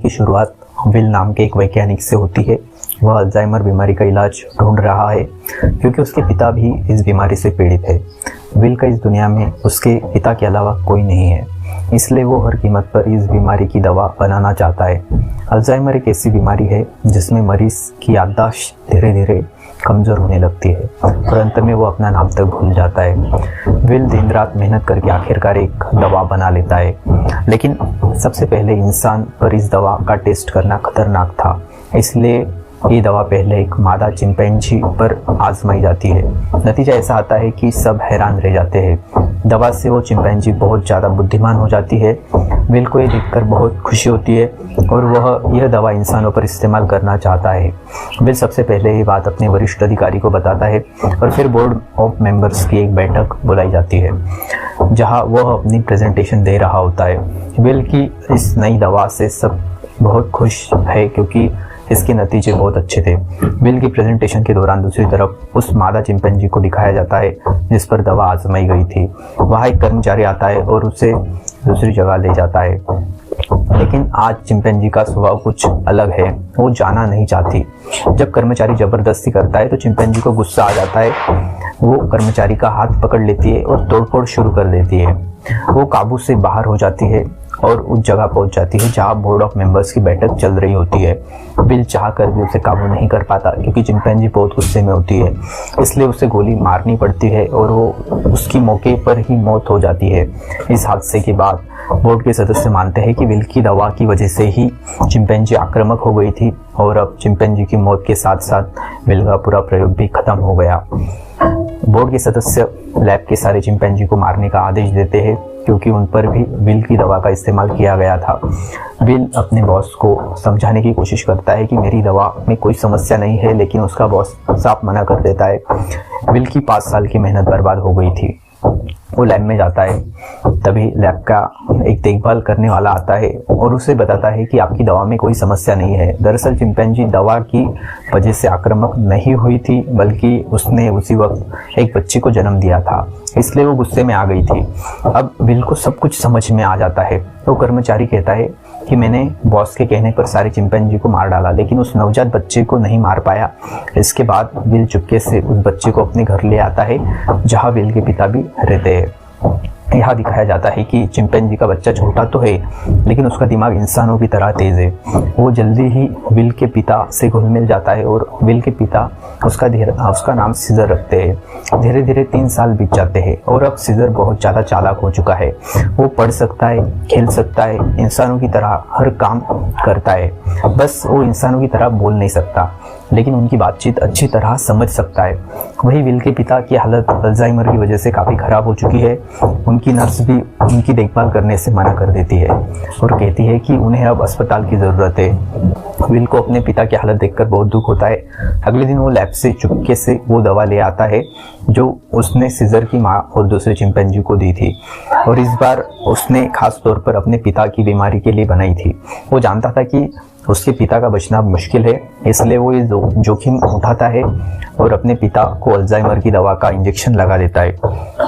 की शुरुआत विल नाम के एक वैज्ञानिक से होती है। वह अल्जाइमर बीमारी का इलाज ढूंढ रहा है क्योंकि उसके पिता भी इस बीमारी से पीड़ित है। विल का इस दुनिया में उसके पिता के अलावा कोई नहीं है, इसलिए वो हर कीमत पर इस बीमारी की दवा बनाना चाहता है। अल्जाइमर एक ऐसी बीमारी है जिसमें मरीज की याददाश्त धीरे धीरे कमज़ोर होने लगती है और अंत में वो अपना नाम तक भूल जाता है। विल दिन रात मेहनत करके आखिरकार एक दवा बना लेता है, लेकिन सबसे पहले इंसान पर इस दवा का टेस्ट करना खतरनाक था, इसलिए ये दवा पहले एक मादा चिंपैंजी पर आजमाई जाती है। नतीजा ऐसा आता है कि सब हैरान रह जाते हैं। दवा से वो चिंपैंजी बहुत ज़्यादा बुद्धिमान हो जाती है। विल को ये देखकर बहुत खुशी होती है और वह यह दवा इंसानों पर इस्तेमाल करना चाहता है। विल सबसे पहले ये बात अपने वरिष्ठ अधिकारी को बताता है और फिर बोर्ड ऑफ मेंबर्स की एक बैठक बुलाई जाती है जहां वह अपनी प्रेजेंटेशन दे रहा होता है। विल की इस नई दवा से सब बहुत खुश है क्योंकि इसके नतीजे बहुत अच्छे थे। विल की प्रेजेंटेशन के दौरान दूसरी तरफ उस मादा चिंपैंजी को दिखाया जाता है जिस पर दवा आजमाई गई थी। वहाँ एक कर्मचारी आता है और उसे दूसरी जगह ले जाता है, लेकिन आज चिंपैंजी का स्वभाव कुछ अलग है। वो जाना नहीं चाहती। जब कर्मचारी जबरदस्ती करता है तो चिंपैंजी को गुस्सा आ जाता है। वो कर्मचारी का हाथ पकड़ लेती है और तोड़फोड़ शुरू कर देती है। वो काबू से बाहर हो जाती है और उस जगह पहुंच जाती है जहां बोर्ड ऑफ मेंबर्स की बैठक चल रही होती है। विल चाहकर भी उसे काबू नहीं कर पाता क्योंकि चिंपैंजी बहुत गुस्से में होती है, इसलिए उसे गोली मारनी पड़ती है और वो उसकी मौके पर ही मौत हो जाती है। इस हादसे के बाद बोर्ड के सदस्य मानते हैं कि विल की दवा की वजह से ही चिंपैंजी आक्रामक हो गई थी और अब चिंपैंजी की मौत के साथ साथ विल का पूरा प्रयोग भी खत्म हो गया। बोर्ड के सदस्य लैब के सारे चिंपैंजी को मारने का आदेश देते हैं क्योंकि उन पर भी विल की दवा का इस्तेमाल किया गया था। विल अपने बॉस को समझाने की कोशिश करता है कि मेरी दवा में कोई समस्या नहीं है, लेकिन उसका बॉस साफ मना कर देता है। विल की 5 साल की मेहनत बर्बाद हो गई थी। वो लैब में जाता है, तभी लैब का एक देखभाल करने वाला आता है और उसे बताता है कि आपकी दवा में कोई समस्या नहीं है। दरअसल चिंपैंजी दवा की वजह से आक्रामक नहीं हुई थी, बल्कि उसने उसी वक्त एक बच्चे को जन्म दिया था, इसलिए वो गुस्से में आ गई थी। अब विल को सब कुछ समझ में आ जाता है। वो कर्मचारी कहता है कि मैंने बॉस के कहने पर सारे चिंपैंजी को मार डाला, लेकिन उस नवजात बच्चे को नहीं मार पाया। इसके बाद विल चुपके से उस बच्चे को अपने घर ले आता है जहां विल के पिता भी रहते हैं। यहाँ दिखाया जाता है कि चिंपैंजी का बच्चा छोटा तो है, लेकिन उसका दिमाग इंसानों की तरह तेज है। वो जल्दी ही विल के पिता से घुल मिल जाता है और विल के पिता उसका नाम सीजर रखते हैं। धीरे धीरे 3 साल बीत जाते हैं और अब सीजर बहुत ज़्यादा चालाक हो चुका है। वो पढ़ सकता है, खेल सकता है, इंसानों की तरह हर काम करता है। बस वो इंसानों की तरह बोल नहीं सकता, लेकिन उनकी बातचीत अच्छी तरह समझ सकता है। वही विल के पिता की हालत अल्जाइमर की वजह से काफ़ी ख़राब हो चुकी है। उनकी नर्स भी उनकी देखभाल करने से मना कर देती है और कहती है कि उन्हें अब अस्पताल की ज़रूरत है। विल को अपने पिता की हालत देखकर बहुत दुख होता है। अगले दिन वो लैब से चुपके से वो दवा ले आता है जो उसने सीजर की माँ और दूसरे चिंपैंजी को दी थी, और इस बार उसने खास तौर पर अपने पिता की बीमारी के लिए बनाई थी। वो जानता था कि उसके पिता का बचना मुश्किल है, इसलिए वो ये जोखिम उठाता है और अपने पिता को अल्जाइमर की दवा का इंजेक्शन लगा देता है।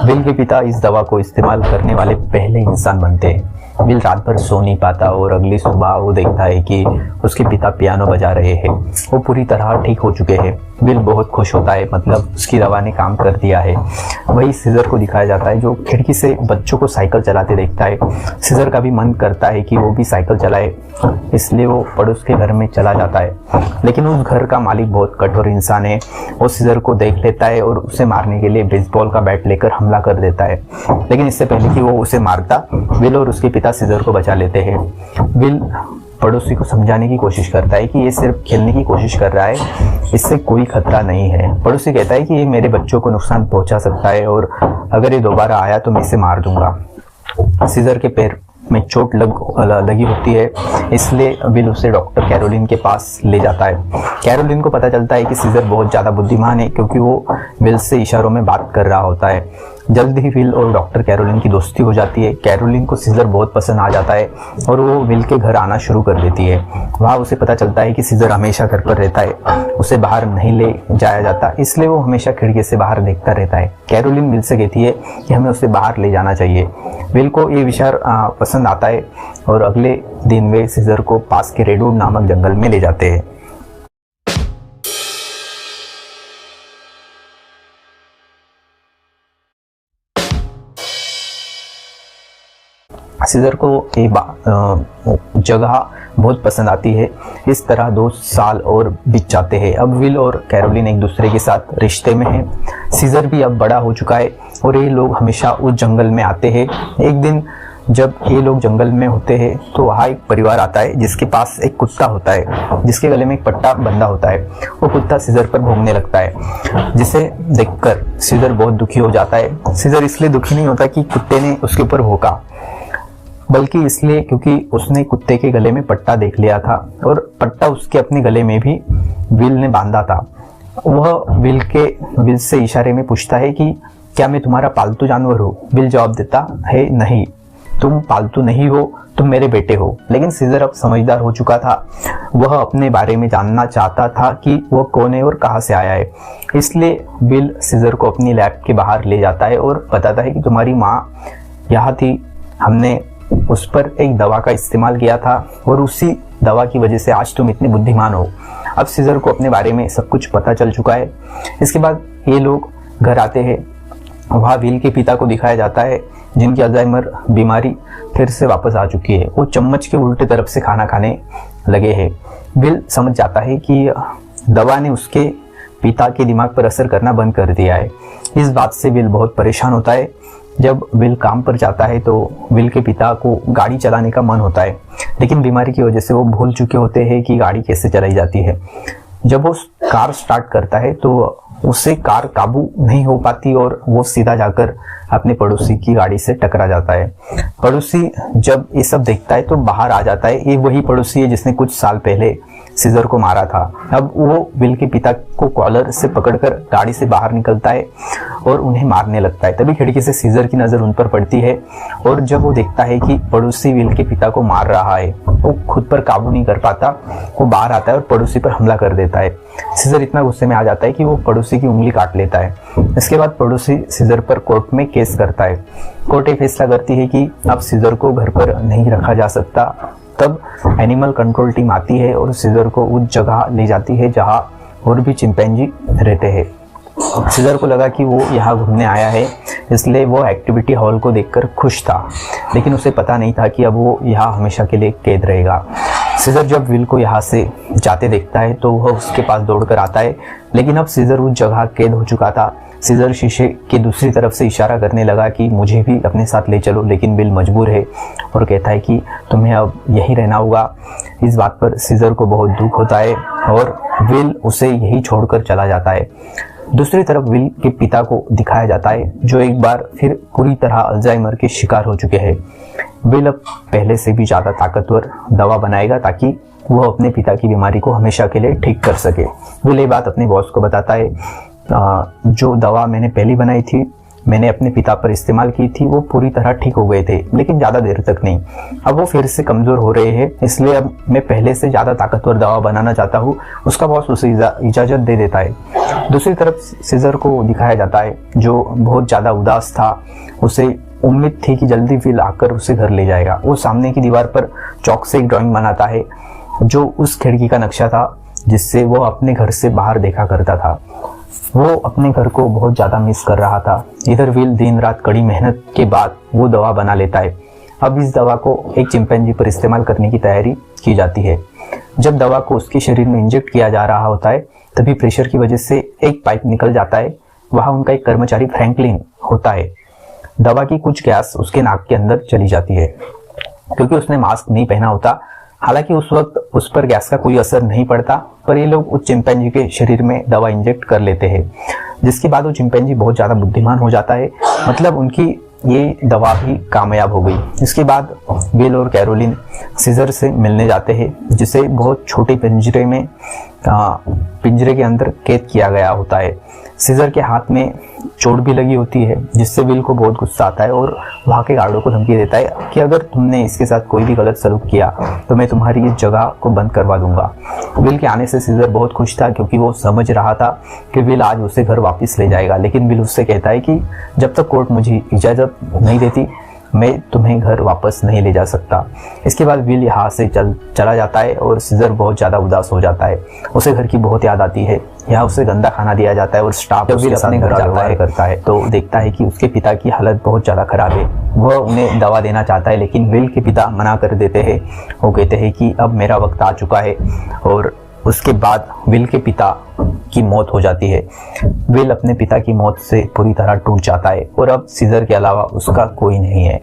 विल के पिता इस दवा को इस्तेमाल करने वाले पहले इंसान बनते हैं। विल रात भर सो नहीं पाता और अगली सुबह वो देखता है कि उसके पिता पियानो बजा रहे हैं। वो पूरी तरह ठीक हो चुके हैं। विल बहुत खुश होता है, मतलब उसकी दवा ने काम कर दिया है। वही सीजर को दिखाया जाता है जो खिड़की से बच्चों को साइकिल चलाते देखता है। सीजर का भी मन करता है कि वो भी साइकिल चलाए, इसलिए वो पड़ोस के घर में चला जाता है, लेकिन उस घर का मालिक बहुत कठोर इंसान है। वो सीजर को देख लेता है और उसे मारने के लिए बेसबॉल का बैट लेकर हमला कर देता है, लेकिन इससे पहले कि वो उसे मारता, विल और उसके पिता सीजर को बचा लेते हैं। विल पड़ोसी को समझाने की कोशिश करता है कि ये सिर्फ खेलने की कोशिश कर रहा है, इससे कोई खतरा नहीं है। पड़ोसी कहता है कि ये मेरे बच्चों को नुकसान पहुंचा सकता है और अगर ये दोबारा आया तो मैं इसे मार दूंगा। सीजर के पैर में चोट लगी होती है, इसलिए विल उसे डॉक्टर कैरोलिन के पास ले जाता है। कैरोलिन को पता चलता है कि सीजर बहुत ज़्यादा बुद्धिमान है क्योंकि वो विल से इशारों में बात कर रहा होता है। जल्द ही विल और डॉक्टर कैरोलिन की दोस्ती हो जाती है। कैरोलिन को सीजर बहुत पसंद आ जाता है और वो विल के घर आना शुरू कर देती है। वहाँ उसे पता चलता है कि सीजर हमेशा घर पर रहता है, उसे बाहर नहीं ले जाया जाता, इसलिए वो हमेशा खिड़की से बाहर देखता रहता है। कैरोलिन विल से कहती है कि हमें उसे बाहर ले जाना चाहिए। विल को ये विचार पसंद आता है और अगले दिन वे सीजर को पास के रेडवुड नामक जंगल में ले जाते हैं। सीजर को ये जगह बहुत पसंद आती है। इस तरह 2 साल और बीत जाते हैं। अब विल और कैरोलिन एक दूसरे के साथ रिश्ते में हैं। सीजर भी अब बड़ा हो चुका है और ये लोग हमेशा उस जंगल में आते हैं। एक दिन जब ये लोग जंगल में होते हैं तो वहाँ एक परिवार आता है जिसके पास एक कुत्ता होता है, जिसके गले में एक पट्टा बंधा होता है। वो कुत्ता सीजर पर भौंकने लगता है, जिसे देखकर सीजर बहुत दुखी हो जाता है। सीजर इसलिए दुखी नहीं होता कि कुत्ते ने उसके ऊपर भौंका, बल्कि इसलिए क्योंकि उसने कुत्ते के गले में पट्टा देख लिया था और पट्टा उसके अपने गले में भी विल ने बांधा था। वह विल से इशारे में पूछता है कि क्या मैं तुम्हारा पालतू जानवर हूँ? विल जवाब देता है, नहीं, तुम पालतू नहीं हो, तुम मेरे बेटे हो। लेकिन सीजर अब समझदार हो चुका था। वह अपने बारे में जानना चाहता था कि वह कौन है और कहाँ से आया है। इसलिए विल सीजर को अपनी लैब के बाहर ले जाता है और बताता है कि तुम्हारी माँ यहाँ थी, हमने उस पर एक दवा का इस्तेमाल किया था और उसी दवा की वजह से आज तुम इतने बुद्धिमान हो। अब सीजर को अपने बारे में सब कुछ पता चल चुका है। इसके बाद ये लोग घर आते हैं। वहाँ विल के पिता को दिखाया जाता है जिनकी अल्जाइमर बीमारी फिर से वापस आ चुकी है। वो चम्मच के उल्टे तरफ से खाना खाने लगे हैं। विल समझ जाता है कि दवा ने उसके पिता के दिमाग पर असर करना बंद कर दिया है। इस बात से विल बहुत परेशान होता है। जब विल काम पर जाता है तो विल के पिता को गाड़ी चलाने का मन होता है, लेकिन बीमारी की वजह से वो भूल चुके होते हैं कि गाड़ी कैसे चलाई जाती है। जब वो कार स्टार्ट करता है तो उससे कार काबू नहीं हो पाती और वो सीधा जाकर अपने पड़ोसी की गाड़ी से टकरा जाता है। पड़ोसी जब ये सब देखता है तो बाहर आ जाता है। ये वही पड़ोसी है जिसने कुछ साल पहले सीजर को मारा था। अब वो विल के पिता को कॉलर से पकड़कर गाड़ी से बाहर निकलता है और उन्हें मारने लगता है। तभी खिड़की से सीजर की नज़र उन पर पड़ती है और जब वो देखता है कि पड़ोसी विल के पिता को मार रहा है, वो खुद पर काबू नहीं कर पाता। वो बाहर आता है और पड़ोसी पर हमला कर देता है। सीजर इतना गुस्से में आ जाता है कि वो पड़ोसी की उंगली काट लेता है। इसके बाद पड़ोसी सीजर पर कोर्ट में केस करता है। कोर्ट ये फैसला करती है कि अब सीजर को घर पर नहीं रखा जा सकता। तब एनिमल कंट्रोल टीम आती है और सीजर को उस जगह ले जाती है जहां और भी चिंपैंजी रहते हैं। सीजर को लगा कि वो यहाँ घूमने आया है, इसलिए वो एक्टिविटी हॉल को देखकर खुश था, लेकिन उसे पता नहीं था कि अब वो यहाँ हमेशा के लिए कैद रहेगा। सीजर जब विल को यहाँ से जाते देखता है तो वह उसके पास दौड़कर आता है, लेकिन अब सीजर उस जगह कैद हो चुका था। सीजर शीशे के दूसरी तरफ से इशारा करने लगा कि मुझे भी अपने साथ ले चलो, लेकिन विल मजबूर है और कहता है कि तुम्हें अब यहीं रहना होगा। इस बात पर सीजर को बहुत दुख होता है और विल उसे यहीं छोड़कर चला जाता है। दूसरी तरफ विल के पिता को दिखाया जाता है जो एक बार फिर पूरी तरह अल्जाइमर के शिकार हो चुके हैं। विल अब पहले से भी ज़्यादा ताकतवर दवा बनाएगा ताकि वह अपने पिता की बीमारी को हमेशा के लिए ठीक कर सके। विल ये बात अपने बॉस को बताता है। जो दवा मैंने पहले बनाई थी, मैंने अपने पिता पर इस्तेमाल की थी, वो पूरी तरह ठीक हो गए थे, लेकिन ज़्यादा देर तक नहीं। अब वो फिर से कमज़ोर हो रहे हैं, इसलिए अब मैं पहले से ज़्यादा ताकतवर दवा बनाना चाहता हूँ। उसका बॉस उसे इजाज़त दे देता है। दूसरी तरफ सीजर को दिखाया जाता है जो बहुत ज़्यादा उदास था। उसे उम्मीद थी कि जल्दी विल आकर उसे घर ले जाएगा। वो सामने की दीवार पर चौक से एक ड्राइंग बनाता है जो उस खिड़की का नक्शा था जिससे वो अपने घर से बाहर देखा करता था। वो अपने घर को बहुत ज़्यादा मिस कर रहा था। इधर विल दिन रात कड़ी मेहनत के बाद वो दवा बना लेता है। अब इस दवा को एक चिंपैंजी पर इस्तेमाल करने की तैयारी की जाती है। जब दवा को उसके शरीर में इंजेक्ट किया जा रहा होता है तभी प्रेशर की वजह से एक पाइप निकल जाता है। वहाँ उनका एक कर्मचारी फ्रैंकलिन होता है। दवा की कुछ गैस उसके नाक के अंदर चली जाती है क्योंकि उसने मास्क नहीं पहना होता। हालांकि उस वक्त उस पर गैस का कोई असर नहीं पड़ता, पर ये लोग उस चिंपैंजी के शरीर में दवा इंजेक्ट कर लेते हैं, जिसके बाद वो चिंपैंजी बहुत ज़्यादा बुद्धिमान हो जाता है। मतलब उनकी ये दवा भी कामयाब हो गई। इसके बाद विल और कैरोलिन सीजर से मिलने जाते हैं, जिसे बहुत छोटे पिंजरे में पिंजरे के अंदर कैद किया गया होता है। सीजर के हाथ में चोट भी लगी होती है, जिससे विल को बहुत गुस्सा आता है और वहाँ के गार्डों को धमकी देता है कि अगर तुमने इसके साथ कोई भी गलत सलूक किया तो मैं तुम्हारी इस जगह को बंद करवा दूंगा। विल के आने से सीजर बहुत खुश था, क्योंकि वो समझ रहा था कि विल आज उसे घर वापस ले जाएगा। लेकिन विल उससे कहता है कि जब तक कोर्ट मुझे इजाज़त नहीं देती मैं तुम्हें घर वापस नहीं ले जा सकता। इसके बाद विल यहाँ से चला जाता है और सीजर बहुत ज़्यादा उदास हो जाता है। उसे घर की बहुत याद आती है। यहाँ उसे गंदा खाना दिया जाता है और स्टाफ विल अपने घर जाता है तो देखता है कि उसके पिता की हालत बहुत ज़्यादा खराब है। वह उन्हें दवा देना चाहता है, लेकिन विल के पिता मना कर देते हैं। वो कहते हैं कि अब मेरा वक्त आ चुका है। और उसके बाद विल के पिता की मौत हो जाती है। विल अपने पिता की मौत से पूरी तरह टूट जाता है और अब सीजर के अलावा उसका कोई नहीं है।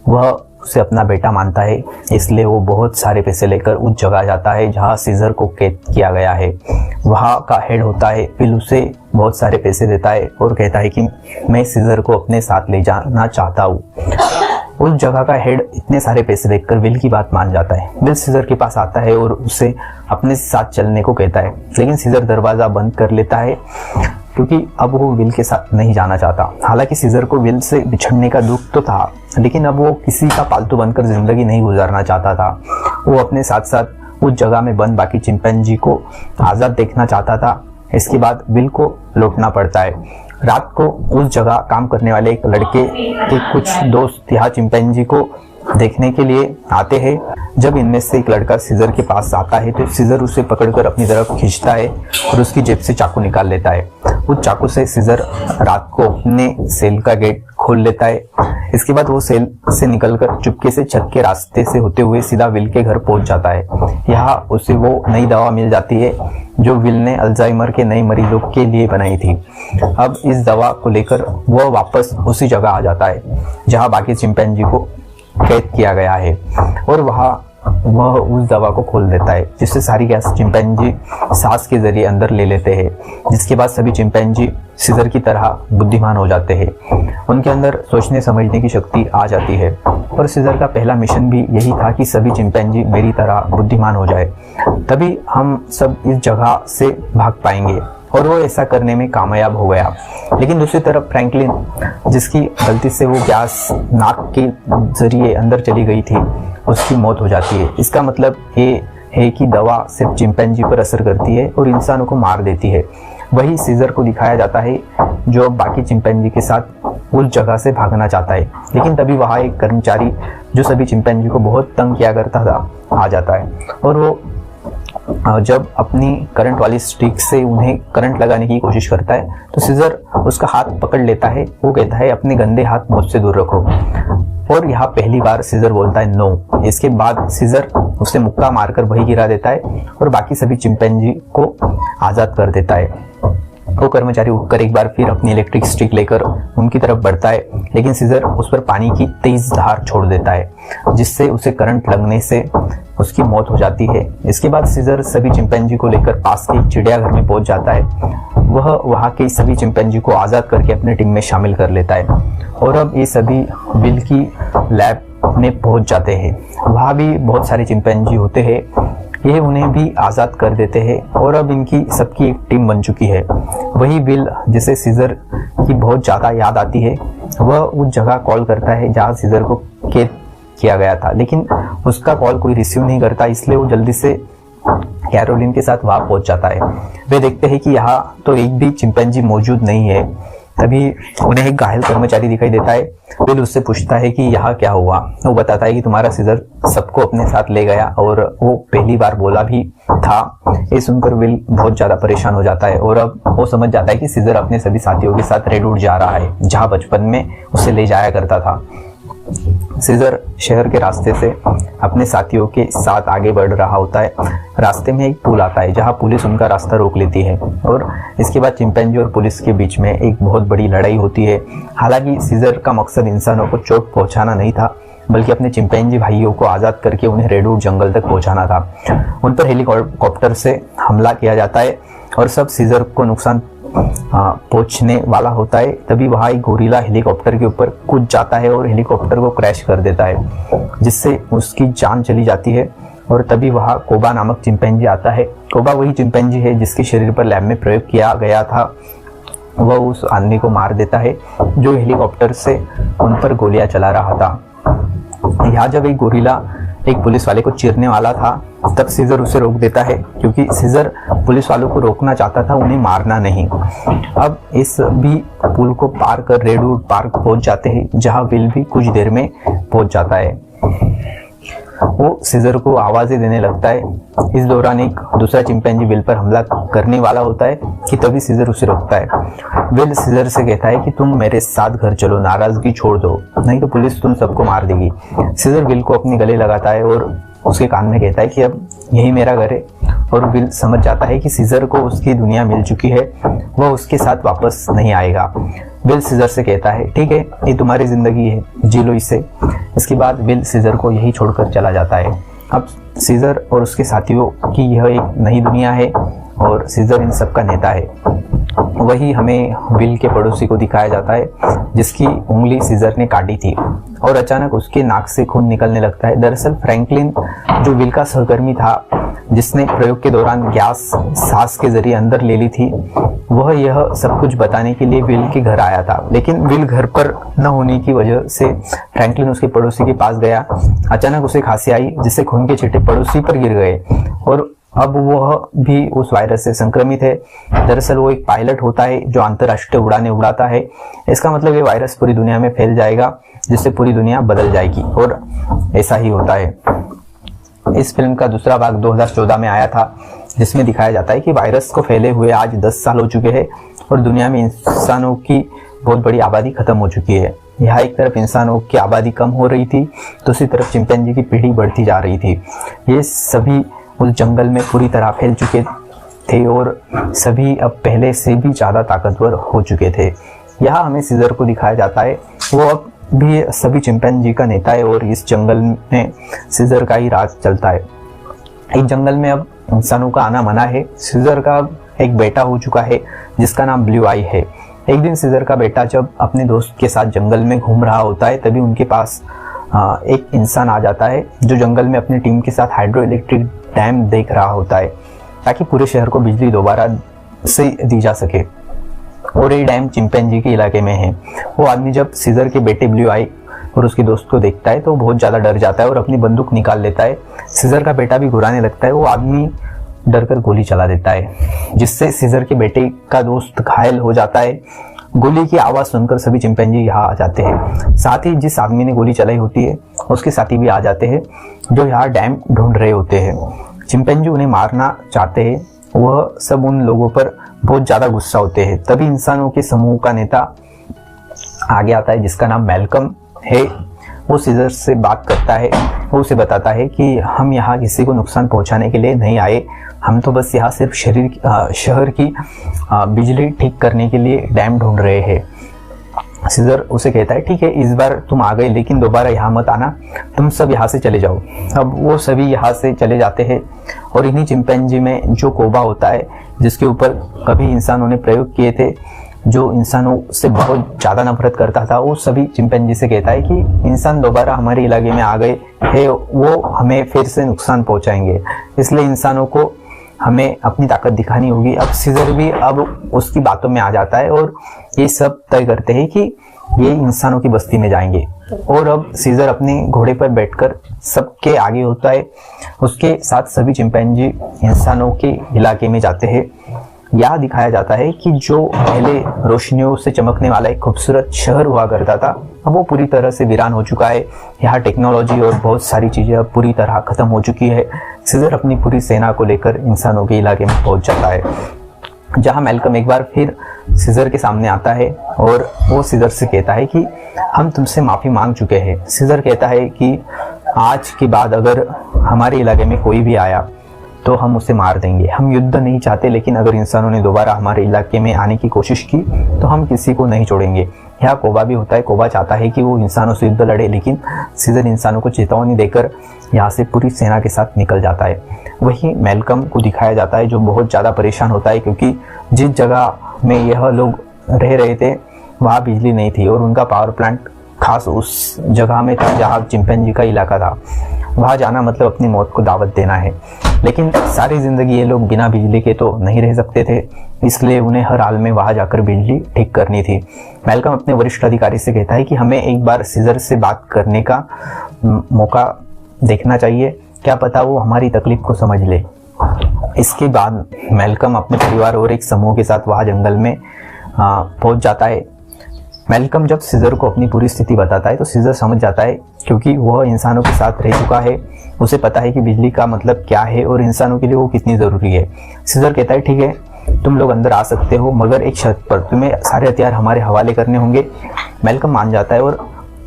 वह उसे अपना बेटा मानता है, इसलिए वो बहुत सारे पैसे लेकर उस जगह जाता है जहां सीजर को कैद किया गया है। वहां का हेड होता है। विल उसे बहुत सारे पैसे देता है और कहता है कि मैं सीजर को अपने साथ ले जाना चाहता हूँ। उस जगह का हेड इतने सारे पैसे देखकर विल की बात मान जाता है। विल सीजर के पास आता है और उसे अपने साथ चलने को कहता है, लेकिन सीजर दरवाज़ा बंद कर लेता है, क्योंकि अब वो विल के साथ नहीं जाना चाहता। हालांकि सीजर को विल से बिछड़ने का दुख तो था, लेकिन अब वो किसी का पालतू बनकर जिंदगी नहीं गुजारना चाहता था। वो अपने साथ साथ उस जगह में बंद बाकी चिंपैंजी को आज़ाद देखना चाहता था। इसके बाद विल को लौटना पड़ता है। रात को उस जगह काम करने वाले एक लड़के के कुछ दोस्त यहाँ चिंपैंजी को देखने के लिए आते हैं। जब इनमें से एक लड़का सीजर के पास आता है तो सीजर उसे पकड़कर अपनी तरफ खींचता है और उसकी जेब से चाकू निकाल लेता है। उस चाकू से सीजर रात को अपने सेल का गेट खोल लेता है। इसके बाद वो सेल से निकलकर चुपके से छत के रास्ते से होते हुए सीधा विल के घर पहुंच जाता है। यहाँ उसे वो नई दवा मिल जाती है जो विल ने अल्जाइमर के नए मरीजों के लिए बनाई थी। अब इस दवा को लेकर वह वापस उसी जगह आ जाता है जहाँ बाकी चिंपैंजी को कैद किया गया है और वह उस दवा को खोल देता है, जिससे सारी गैस चिंपैंजी सांस के जरिए अंदर ले लेते हैं। जिसके बाद सभी चिंपैंजी सीजर की तरह बुद्धिमान हो जाते हैं। उनके अंदर सोचने समझने की शक्ति आ जाती है और सीजर का पहला मिशन भी यही था कि सभी चिंपैंजी मेरी तरह बुद्धिमान हो जाए, तभी हम सब इस जगह से भाग पाएंगे। और वो ऐसा करने में कामयाब हो गया। लेकिन दूसरी तरफ फ्रैंकलिन, जिसकी गलती से वो गैस नाक के जरिए अंदर चली गई थी, उसकी मौत हो जाती है। इसका मतलब ये है कि दवा सिर्फ चिंपैंजी पर असर करती है और इंसानों को मार देती है। वही सीजर को दिखाया जाता है जो बाकी चिंपैंजी के साथ उस जगह से भागना चाहता है। लेकिन तभी वहाँ एक कर्मचारी जो सभी चिंपैंजी को बहुत तंग किया करता था आ जाता है और वो जब अपनी करंट वाली स्टिक से उन्हें करंट लगाने की कोशिश करता है तो सीजर उसका हाथ पकड़ लेता है। वो कहता है अपने गंदे हाथ मुझसे दूर रखो और यहाँ पहली बार सीजर बोलता है नो। इसके बाद सीजर उसे मुक्का मारकर वही गिरा देता है और बाकी सभी चिंपैंजी को आज़ाद कर देता है। वो कर्मचारी उठकर एक बार फिर अपनी इलेक्ट्रिक स्टिक लेकर उनकी तरफ बढ़ता है, लेकिन सीजर उस पर पानी की तेज धार छोड़ देता है, जिससे उसे करंट लगने से उसकी मौत हो जाती है। इसके बाद सीजर सभी चिंपैंजी को लेकर पास के चिड़ियाघर में पहुंच जाता है। वह वहां के सभी चिंपैंजी को आज़ाद करके अपने टीम में शामिल कर लेता है और अब ये सभी विल की लैब में पहुंच जाते हैं। वहाँ भी बहुत सारे चिंपैंजी होते हैं। ये उन्हें भी आज़ाद कर देते हैं और अब इनकी सबकी एक टीम बन चुकी है। वही विल जिसे सीजर की बहुत ज़्यादा याद आती है, वह उस जगह कॉल करता है जहाँ सीजर को कैद किया गया था, लेकिन उसका कॉल कोई रिसीव नहीं करता, इसलिए वो जल्दी से कैरोलिन के साथ वहाँ पहुँच जाता है। वे देखते हैं कि यहाँ तो एक भी चिंपैंजी मौजूद नहीं है। तभी उन्हें एक घायल कर्मचारी दिखाई देता है। विल उससे पूछता है कि यहाँ क्या हुआ। वो बताता है कि तुम्हारा सीजर सबको अपने साथ ले गया और वो पहली बार बोला भी था। ये सुनकर विल बहुत ज्यादा परेशान हो जाता है और अब वो समझ जाता है कि सीजर अपने सभी साथियों के साथ रेडवुड जा रहा है, जहाँ बचपन में उसे ले जाया करता था। सीजर शहर के रास्ते से अपने साथियों के साथ आगे बढ़ रहा होता है। रास्ते में एक पुल आता है जहां पुलिस उनका रास्ता रोक लेती है और इसके बाद चिंपैंजी और पुलिस के बीच में एक बहुत बड़ी लड़ाई होती है। हालांकि सीजर का मकसद इंसानों को चोट पहुंचाना नहीं था, बल्कि अपने चिंपैंजी भाइयों को आज़ाद करके उन्हें रेडवुड जंगल तक पहुंचाना था। उन पर हेलीकॉप्टर से हमला किया जाता है और सब सीजर को नुकसान पहुंचने वाला होता है। तभी वहाँ एक गोरिल्ला हेलीकॉप्टर के ऊपर कूद जाता है और हेलीकॉप्टर को क्रैश कर देता है, जिससे उसकी जान चली जाती है और तभी वहाँ कोबा नामक चिंपैंजी आता है। कोबा वही चिंपैंजी है जिसके शरीर पर लैब में प्रयोग किया गया था। वह उस आदमी को मार देता है जो हेलीकॉप्टर से उन पर गोलियां चला रहा था। यहाँ जब एक गोरिल्ला एक पुलिस वाले को चीरने वाला था तब सीजर उसे रोक देता है, क्योंकि सीजर पुलिस वालों को रोकना चाहता था, उन्हें मारना नहीं। अब इस भी पुल को पार कर रेडवुड पार्क पहुंच जाते हैं, जहां विल भी कुछ देर में पहुंच जाता है। वो सीजर को आवाजें देने लगता है। इस दौरान एक दूसरा चिंपैंजी विल पर हमला करने वाला होता है कि तभी सीजर उसे रोकता है। विल सीजर से कहता है कि तुम मेरे साथ घर चलो, नाराजगी छोड़ दो, नहीं तो पुलिस तुम सबको मार देगी। सीजर विल को अपने गले लगाता है और उसके कान में कहता है कि अब यही मेरा घर है। और विल समझ जाता है कि सीजर को उसकी दुनिया मिल चुकी है, वह उसके साथ वापस नहीं आएगा। विल सीजर से कहता है ठीक है, ये तुम्हारी जिंदगी है, जी लो इसे। इसके बाद विल सीजर को यही छोड़कर चला जाता है। अब सीजर और उसके साथियों की यह एक नई दुनिया है और सीजर इन सब का नेता है। वही हमें विल के पड़ोसी को दिखाया जाता है जिसकी उंगली सीजर ने काटी थी और अचानक उसके नाक से खून निकलने लगता है। दरअसल फ्रैंकलिन जो विल का सहकर्मी था, जिसने प्रयोग के दौरान गैस सांस के जरिए अंदर ले ली थी, वह यह सब कुछ बताने के लिए विल के घर आया था। लेकिन विल घर पर न होने की वजह से फ्रैंकलिन उसके पड़ोसी के पास गया। अचानक उसे खांसी आई जिससे खून के छींटे पड़ोसी पर गिर गए और अब वह भी उस वायरस से संक्रमित है। दरअसल वो एक पायलट होता है जो अंतरराष्ट्रीय उड़ानें उड़ाता है। इसका मतलब ये वायरस पूरी दुनिया में फैल जाएगा जिससे पूरी दुनिया बदल जाएगी, और ऐसा ही होता है। इस फिल्म का दूसरा भाग 2014 में आया था, जिसमें दिखाया जाता है कि वायरस को फैले हुए आज 10 साल हो चुके हैं और दुनिया में इंसानों की बहुत बड़ी आबादी खत्म हो चुकी है। यहाँ एक तरफ इंसानों की आबादी कम हो रही थी, दूसरी तरफ चिंपैंजी की पीढ़ी बढ़ती जा रही थी। ये सभी उस जंगल में पूरी तरह फैल चुके थे और सभी अब पहले से भी ज़्यादा ताकतवर हो चुके थे। यहाँ हमें सीजर को दिखाया जाता है, वो अब भी सभी चिंपैंजी का नेता है और इस जंगल में सीजर का ही राज चलता है। इस जंगल में अब इंसानों का आना मना है। सीजर का एक बेटा हो चुका है जिसका नाम ब्लू आई है। एक दिन सीजर का बेटा जब अपने दोस्त के साथ जंगल में घूम रहा होता है, तभी उनके पास एक इंसान आ जाता है जो जंगल में अपनी टीम के साथ हाइड्रो इलेक्ट्रिक डैम देख रहा होता है ताकि पूरे शहर को बिजली दोबारा से दी जा सके। और ये डैम चिंपैंजी के इलाके में है। वो आदमी जब सीजर के बेटे ब्लू आई और उसके दोस्त को देखता है तो बहुत ज़्यादा डर जाता है और अपनी बंदूक निकाल लेता है। सीजर का बेटा भी घुराने लगता है। वो आदमी डरकर गोली चला देता है, जिससे सीजर के बेटे का दोस्त घायल हो जाता है। गोली की आवाज़ सुनकर सभी चिंपैंजी यहाँ आ जाते हैं। साथ ही जिस आदमी ने गोली चलाई होती है उसके साथी भी आ जाते हैं जो यहाँ डैम ढूंढ रहे होते हैं। चिंपैंजी उन्हें मारना चाहते हैं। वह सब उन लोगों पर बहुत ज़्यादा गुस्सा होते हैं। तभी इंसानों के समूह का नेता आगे आता है जिसका नाम मैल्कम है। वो सीजर से बात करता है। वो उसे बताता है कि हम यहाँ किसी को नुकसान पहुँचाने के लिए नहीं आए, हम तो बस यहाँ सिर्फ शहर की बिजली ठीक करने के लिए डैम ढूंढ रहे हैं। सीजर उसे कहता है ठीक है, इस बार तुम आ गए लेकिन दोबारा यहाँ मत आना, तुम सब यहाँ से चले जाओ। अब वो सभी यहाँ से चले जाते हैं और इन्हीं चिंपैंजी में जो कोबा होता है जिसके ऊपर कभी इंसानों ने प्रयोग किए थे, जो इंसानों से बहुत ज़्यादा नफरत करता था, वो सभी चिंपैंजी से कहता है कि इंसान दोबारा हमारे इलाके में आ गए हैं, वो हमें फिर से नुकसान पहुँचाएंगे, इसलिए इंसानों को हमें अपनी ताकत दिखानी होगी। अब सीजर भी अब उसकी बातों में आ जाता है और ये सब तय करते हैं कि ये इंसानों की बस्ती में जाएंगे। और अब सीजर अपने घोड़े पर बैठकर सबके आगे होता है। उसके साथ सभी चिंपैंजी इंसानों के इलाके में जाते हैं। यह दिखाया जाता है कि जो पहले रोशनियों से चमकने वाला एक खूबसूरत शहर हुआ करता था, अब वो पूरी तरह से वीरान हो चुका है। यहाँ टेक्नोलॉजी और बहुत सारी चीज़ें अब पूरी तरह ख़त्म हो चुकी है। सीजर अपनी पूरी सेना को लेकर इंसानों के इलाके में पहुँच जाता है, जहाँ मैल्कम एक बार फिर सीजर के सामने आता है और वो सीजर से कहता है कि हम तुमसे माफ़ी मांग चुके हैं। सीजर कहता है कि आज के बाद अगर हमारे इलाके में कोई भी आया तो हम उसे मार देंगे। हम युद्ध नहीं चाहते, लेकिन अगर इंसानों ने दोबारा हमारे इलाके में आने की कोशिश की तो हम किसी को नहीं छोड़ेंगे। यहाँ कोबा भी होता है। कोबा चाहता है कि वो इंसानों से युद्ध लड़े, लेकिन सीजर इंसानों को चेतावनी देकर यहाँ से पूरी सेना के साथ निकल जाता है। वहीं मैल्कम को दिखाया जाता है जो बहुत ज़्यादा परेशान होता है, क्योंकि जिस जगह में यह लोग रह रहे थे वहाँ बिजली नहीं थी और उनका पावर प्लांट खास उस जगह में था जहाँ चिंपैंजी का इलाका था। वहाँ जाना मतलब अपनी मौत को दावत देना है। लेकिन सारी ज़िंदगी ये लोग बिना बिजली के तो नहीं रह सकते थे, इसलिए उन्हें हर हाल में वहाँ जाकर बिजली ठीक करनी थी। मैल्कम अपने वरिष्ठ अधिकारी से कहता है कि हमें एक बार सीजर से बात करने का मौका देखना चाहिए, क्या पता वो हमारी तकलीफ को समझ ले। इसके बाद मैल्कम अपने परिवार और एक समूह के साथ वहाँ जंगल में पहुँच जाता है। मैल्कम जब सीजर को अपनी पूरी स्थिति बताता है तो सीजर समझ जाता है, क्योंकि वह इंसानों के साथ रह चुका है, उसे पता है कि बिजली का मतलब क्या है और इंसानों के लिए वो कितनी ज़रूरी है। सीजर कहता है ठीक है, तुम लोग अंदर आ सकते हो, मगर एक शर्त पर, तुम्हें सारे हथियार हमारे हवाले करने होंगे। मैल्कम मान जाता है और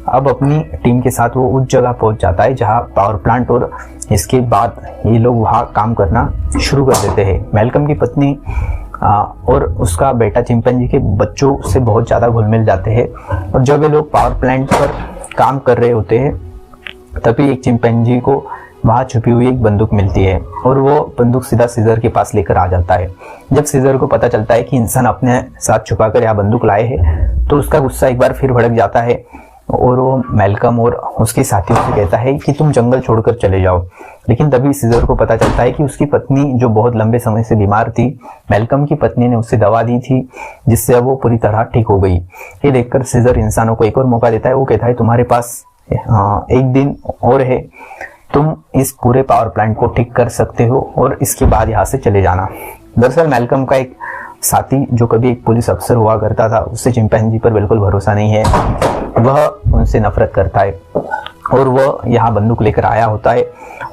अब अपनी टीम के साथ वो उस जगह पहुंच जाता है जहां पावर प्लांट, और इसके बाद ये लोग वहां काम करना शुरू कर देते हैं। मैल्कम की पत्नी और उसका बेटा चिंपैंजी के बच्चों से बहुत ज़्यादा घुल मिल जाते हैं, और जब ये लोग पावर प्लांट पर काम कर रहे होते हैं तभी एक चिंपैंजी को वहाँ छुपी हुई एक बंदूक मिलती है और वो बंदूक सीधा सीजर के पास लेकर आ जाता है। जब सीजर को पता चलता है कि इंसान अपने साथ छुपाकर यहाँ बंदूक लाए हैं तो उसका गुस्सा एक बार फिर भड़क जाता है और वो मैल्कम और उसके साथियों से कहता है कि तुम जंगल छोड़कर चले जाओ। लेकिन तभी सीजर को पता चलता है कि उसकी पत्नी जो बहुत लंबे समय से बीमार थी, मैल्कम की पत्नी ने उसे दवा दी थी जिससे अब वो पूरी तरह ठीक हो गई। ये देखकर सीजर इंसानों को एक और मौका देता है। वो कहता है तुम्हारे पास एक दिन और है, तुम इस पूरे पावर प्लांट को ठीक कर सकते हो और इसके बाद यहाँ से चले जाना। दरअसल मैल्कम का एक साथी जो कभी एक पुलिस अफसर हुआ करता था, उससे चिंपैंजी पर बिल्कुल भरोसा नहीं है, वह उनसे नफरत करता है और वह यहाँ बंदूक लेकर आया होता है।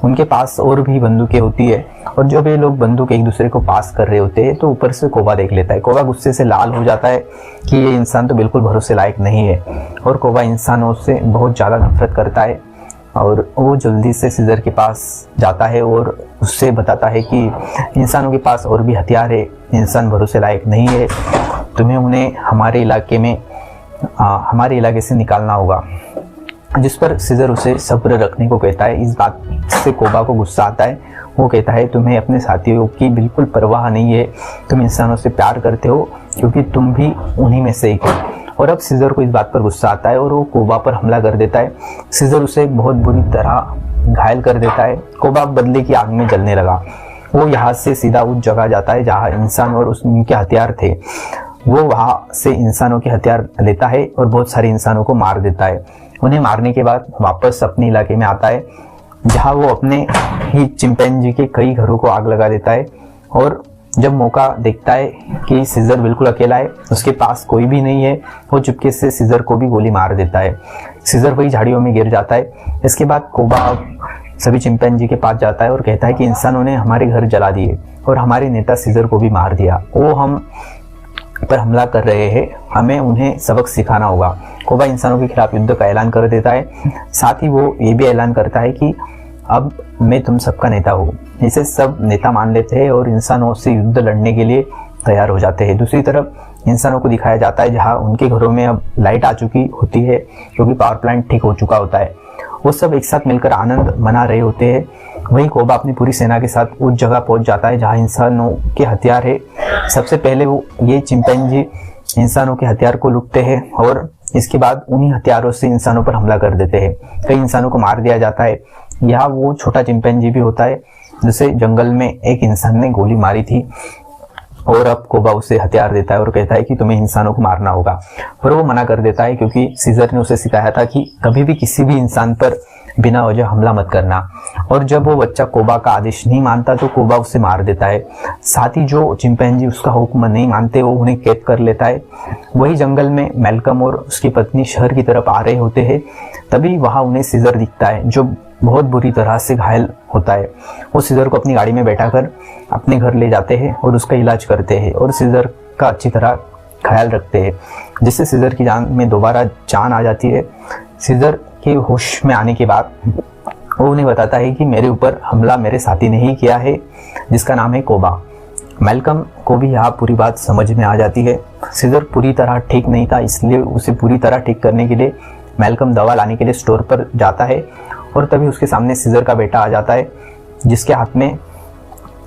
उनके पास और भी बंदूकें होती है और जब ये लोग बंदूक एक दूसरे को पास कर रहे होते हैं तो ऊपर से कोबा देख लेता है। कोबा गुस्से से लाल हो जाता है कि ये इंसान तो बिल्कुल भरोसे लायक नहीं है और कोबा इंसानों से बहुत ज़्यादा नफरत करता है और वो जल्दी से सीजर के पास जाता है और उससे बताता है कि इंसानों के पास और भी हथियार है, इंसान भरोसे लायक नहीं है, तुम्हें उन्हें हमारे इलाके से निकालना होगा। जिस पर सीजर उसे सब्र रखने को कहता है। इस बात से कोबा को गुस्सा आता है। वो कहता है तुम्हें अपने साथियों की बिल्कुल परवाह नहीं है, तुम इंसानों से प्यार करते हो क्योंकि तुम भी उन्हीं में से एक हो। और अब सीजर को इस बात पर गुस्सा आता है और वो कोबा पर हमला कर देता है। सीजर उसे बहुत बुरी तरह घायल कर देता है। कोबा बदले की आग में जलने लगा। वो यहाँ से सीधा उस जगह जाता है जहाँ इंसान और उनके हथियार थे। वो वहाँ से इंसानों के हथियार लेता है और बहुत सारे इंसानों को मार देता है। उन्हें मारने के बाद वापस अपने इलाके में आता है जहाँ वो अपने ही चिंपैंजी के कई घरों को आग लगा देता है और जब मौका देखता है कि सीजर बिल्कुल अकेला है, उसके पास कोई भी नहीं है, वो चुपके से सीजर को भी गोली मार देता है। सीजर वही झाड़ियों में गिर जाता है। इसके बाद कोबा सभी चिंपैंजी के पास जाता है और कहता है कि इंसानों ने हमारे घर जला दिए और हमारे नेता सीजर को भी मार दिया। वो हम पर हमला कर रहे हैं, हमें उन्हें सबक सिखाना होगा। कोबा इंसानों के खिलाफ युद्ध का ऐलान कर देता है। साथ ही वो ये भी ऐलान करता है कि अब मैं तुम सबका नेता हूँ। इसे सब नेता मान लेते हैं और इंसानों से युद्ध लड़ने के लिए तैयार हो जाते हैं। दूसरी तरफ इंसानों को दिखाया जाता है जहाँ उनके घरों में अब लाइट आ चुकी होती है क्योंकि पावर प्लांट ठीक हो चुका होता है। वो सब एक साथ मिलकर आनंद मना रहे होते हैं। वहीं कोबा अपनी पूरी सेना के साथ उस जगह पहुंच जाता है जहाँ इंसानों के हथियार है। सबसे पहले वो ये चिंपैंजी इंसानों के हथियार को लूटते हैं और इसके बाद उन्हीं हथियारों से इंसानों पर हमला कर देते हैं। कई इंसानों को मार दिया जाता है। यहाँ वो छोटा चिंपैंजी भी होता है जिसे जंगल में एक इंसान ने गोली मारी थी और अब कोबा उसे हथियार देता है और कहता है कि तुम्हें इंसानों को मारना होगा, पर वो मना कर देता है क्योंकि सीजर ने उसे सिखाया था कि कभी भी किसी भी इंसान पर बिना वजह हमला मत करना। और जब वो बच्चा कोबा का आदेश नहीं मानता तो कोबा उसे मार देता है। साथ ही जो चिंपैंजी उसका हुक्म नहीं मानते वो उन्हें कैद कर लेता है। वही जंगल में मैल्कम और उसकी पत्नी शहर की तरफ आ रहे होते हैं। तभी वहाँ उन्हें सीजर दिखता है जो बहुत बुरी तरह से घायल होता है। वो सीजर को अपनी गाड़ी में बैठाकर अपने घर ले जाते हैं और उसका इलाज करते हैं और सीजर का अच्छी तरह ख्याल रखते हैं, जिससे सीजर की जान में दोबारा जान आ जाती है। सीजर के होश में आने के बाद वो उन्हें बताता है कि मेरे ऊपर हमला मेरे साथी ने ही किया है जिसका नाम है कोबा। मैल्कम को भी यहाँ पूरी बात समझ में आ जाती है। सीजर पूरी तरह ठीक नहीं था, इसलिए उसे पूरी तरह ठीक करने के लिए मैल्कम दवा लाने के लिए स्टोर पर जाता है और तभी उसके सामने सीजर का बेटा आ जाता है जिसके हाथ में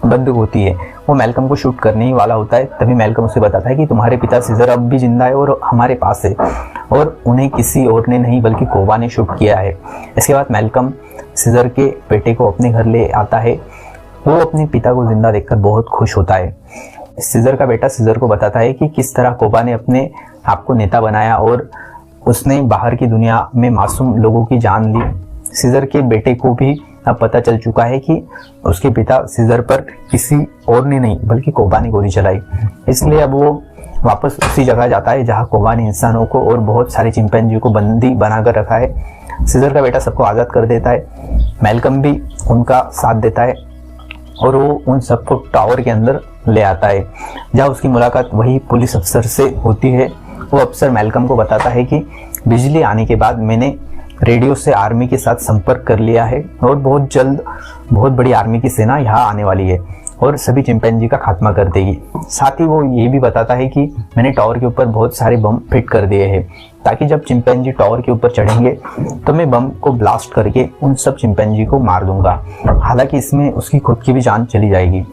बंदूक होती है। वो मैल्कम को शूट करने ही वाला होता है। तभी मैल्कम उसे बताता है कि तुम्हारे पिता सीजर अब भी जिंदा है और हमारे पास है और उन्हें किसी और ने नहीं बल्कि कोबा ने शूट किया है। इसके बाद मैल्कम सीजर के बेटे को अपने घर ले आता है, वो अपने पिता को जिंदा देखकर बहुत खुश होता है। सीजर का बेटा सीजर को बताता है कि किस तरह कोबा ने अपने आप को नेता बनाया और उसने बाहर की दुनिया में मासूम लोगों की जान ली। सीजर के बेटे को भी अब पता चल चुका है कि उसके पिता सीजर पर किसी और ने नहीं बल्कि कोबा ने गोली चलाई। इसलिए अब वो वापस उसी जगह जाता है जहां कोबा ने इंसानों को और बहुत सारे चिंपैंजी को बंदी बनाकर रखा है। सीजर का बेटा सबको आज़ाद कर देता है। मैल्कम भी उनका साथ देता है और वो उन सबको टावर के अंदर ले आता है, जहाँ उसकी मुलाकात वही पुलिस अफसर से होती है। वो अफसर मैल्कम को बताता है कि बिजली आने के बाद मैंने रेडियो से आर्मी के साथ संपर्क कर लिया है और बहुत जल्द बहुत बड़ी आर्मी की सेना यहाँ आने वाली है और सभी चिंपैंजी का खात्मा कर देगी। साथ ही वो ये भी बताता है कि मैंने टावर के ऊपर बहुत सारे बम फिट कर दिए हैं ताकि जब चिंपैंजी टावर के ऊपर चढ़ेंगे तो मैं बम को ब्लास्ट करके उन सब चिंपैंजी को मार दूंगा। हालांकि इसमें उसकी खुद की भी जान चली जाएगी।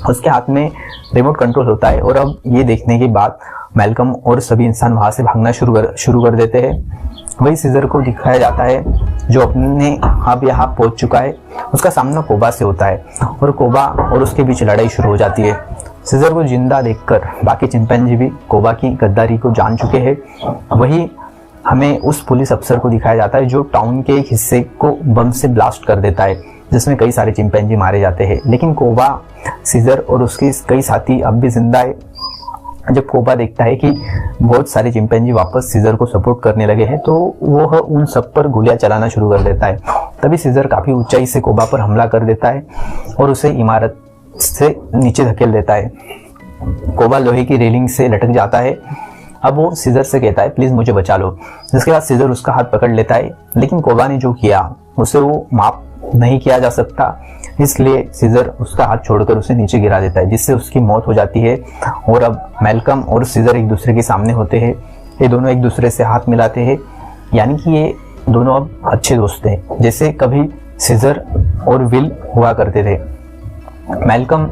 उसके हाथ में रिमोट कंट्रोल होता है और अब ये देखने के बाद मैल्कम और सभी इंसान वहां से भागना शुरू कर देते हैं। वही सीजर को दिखाया जाता है जो अपने अब यहाँ पहुंच चुका है। उसका सामना कोबा से होता है और कोबा और उसके बीच लड़ाई शुरू हो जाती है। सीजर को जिंदा देखकर बाकी चिंपैंजी भी कोबा की गद्दारी को जान चुके हैं। वही हमें उस पुलिस अफसर को दिखाया जाता है जो टाउन के एक हिस्से को बम से ब्लास्ट कर देता है, जिसमें कई सारे चिंपैंजी मारे जाते हैं। लेकिन कोबा, सीजर और उसके कई साथी अब भी जिंदा है। जब कोबा देखता है कि बहुत सारे चिंपैंजी वापस सीजर को सपोर्ट करने लगे हैं तो वो उन सब पर गोलियां चलाना शुरू कर देता है। तभी सीजर काफी ऊंचाई से कोबा पर हमला कर देता है और उसे इमारत से नीचे धकेल देता है। कोबा लोहे की रेलिंग से लटक जाता है। अब वो सीजर से कहता है प्लीज मुझे बचा लो। जिसके बाद सीजर उसका हाथ पकड़ लेता है, लेकिन कोबा ने जो किया उसे वो माफ नहीं किया जा सकता। इसलिए सीजर उसका हाथ छोड़कर उसे नीचे गिरा देता है, जिससे उसकी मौत हो जाती है। और अब मैल्कम और सीजर एक दूसरे के सामने होते हैं। ये दोनों एक दूसरे से हाथ मिलाते हैं, यानी कि ये दोनों अब अच्छे दोस्त हैं, जैसे कभी सीजर और विल हुआ करते थे। मैल्कम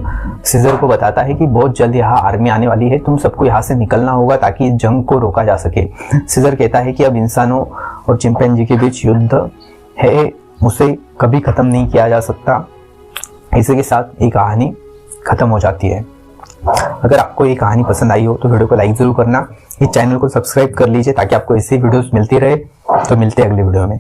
सीजर को बताता है कि बहुत जल्द यहाँ आर्मी आने वाली है, तुम सबको यहाँ से निकलना होगा ताकि इस जंग को रोका जा सके। सीजर कहता है कि अब इंसानों और चिंपैंजी के बीच युद्ध है, उसे कभी खत्म नहीं किया जा सकता। इसी के साथ ये कहानी खत्म हो जाती है। अगर आपको ये कहानी पसंद आई हो तो वीडियो को लाइक जरूर करना। इस चैनल को सब्सक्राइब कर लीजिए ताकि आपको ऐसी वीडियोस मिलती रहे। तो मिलते हैं अगली वीडियो में।